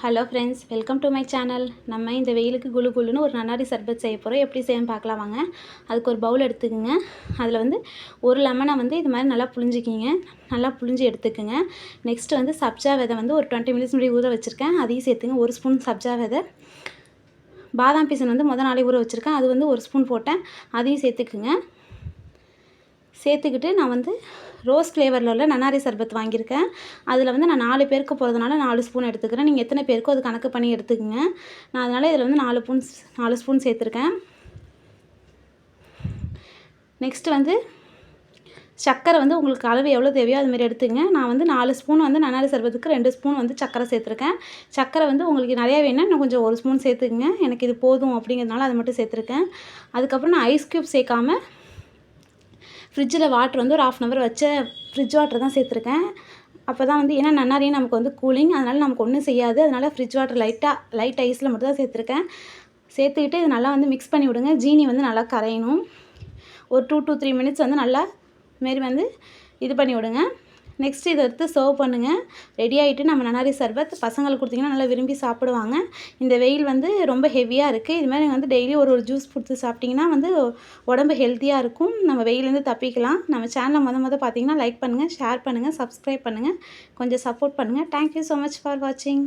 Hello friends, welcome to my channel. நம்ம இந்த வெயிலுக்கு குளு குளுன்னு ஒரு நன்னாரி சர்பத் செய்ய போகிறோம். எப்படி செய்யணும் பார்க்கலாம் வாங்க. அதுக்கு ஒரு பவுல் எடுத்துக்கோங்க. அதில் வந்து ஒரு லெமனை வந்து இது மாதிரி நல்லா புழிஞ்சிக்கிங்க. நல்லா புழிஞ்சி எடுத்துக்கோங்க. நெக்ஸ்ட்டு வந்து சப்ஜா விதை வந்து ஒரு 20 மினிட்ஸ் முன்னாடி ஊற வச்சுருக்கேன், அதையும் சேர்த்துங்க. ஒரு ஸ்பூன் சப்ஜா விதை. பாதாம் பீசன் வந்து நாளே ஊற வச்சுருக்கேன், அது வந்து ஒரு ஸ்பூன் போட்டேன், அதையும் சேர்த்துக்குங்க. சேர்த்துக்கிட்டு நான் வந்து ரோஸ் ஃப்ளேவரில் உள்ள நன்னாரி சர்பத் வாங்கியிருக்கேன். அதில் வந்து நான் 4 பேருக்கு போகிறதுனால 4 ஸ்பூன் எடுத்துக்கிறேன். நீங்கள் எத்தனை பேருக்கோ அது கணக்கு பண்ணி எடுத்துக்கோங்க. நான் அதனால் இதில் வந்து 4 ஸ்பூன் சேர்த்துருக்கேன். நெக்ஸ்ட்டு வந்து சர்க்கரை வந்து உங்களுக்கு அளவு எவ்வளோ தேவையோ அதுமாரி எடுத்துக்கங்க. நான் வந்து 4 ஸ்பூன் வந்து நன்னாரி சர்பத்துக்கு 2 ஸ்பூன் வந்து சர்க்கரை சேர்த்துருக்கேன். சர்க்கரை வந்து உங்களுக்கு நிறையா வேணும்னா இன்னும் கொஞ்சம் 1 ஸ்பூன் சேர்த்துக்குங்க. எனக்கு இது போதும் அப்படிங்கிறதுனால அது மட்டும் சேர்த்துருக்கேன். அதுக்கப்புறம் நான் ஐஸ் க்யூப் சேர்க்காம ஃப்ரிட்ஜில் வாட்டர் வந்து ஒரு 1/2 வச்ச ஃப்ரிட்ஜ் வாட்டர் தான் சேர்த்துருக்கேன். அப்போ தான் வந்து ஏன்னா நன்னாரியும் நமக்கு வந்து கூலிங், அதனால் நமக்கு ஒன்றும் செய்யாது. அதனால் ஃப்ரிட்ஜ் வாட்டர் லைட் ஐஸில் மட்டும் தான் சேர்த்துருக்கேன். சேர்த்துக்கிட்டு இது நல்லா வந்து மிக்ஸ் பண்ணி விடுங்க. ஜீனி வந்து நல்லா கரையணும். ஒரு 2 to 3 மினிட்ஸ் வந்து நல்லா இதுமாரி வந்து இது பண்ணி விடுங்க. நெக்ஸ்ட்டு இதை எடுத்து சர்வ் பண்ணுங்கள். ரெடி ஆகிட்டு நம்ம நன்னாரி சர்பத் பசங்களுக்கு கொடுத்திங்கன்னா நல்லா விரும்பி சாப்பிடுவாங்க. இந்த வெயில் வந்து ரொம்ப ஹெவியாக இருக்குது. இதுமாதிரி வந்து டெய்லி ஒரு ஜூஸ் கொடுத்து சாப்பிட்டிங்கன்னா வந்து உடம்பு ஹெல்த்தியாக இருக்கும். நம்ம வெயிலேருந்து தப்பிக்கலாம். நம்ம சேனலை பார்த்தீங்கன்னா லைக் பண்ணுங்கள், ஷேர் பண்ணுங்கள், சப்ஸ்கிரைப் பண்ணுங்கள், கொஞ்சம் சப்போர்ட் பண்ணுங்கள். தேங்க்யூ ஸோ மச் ஃபார் வாட்சிங்.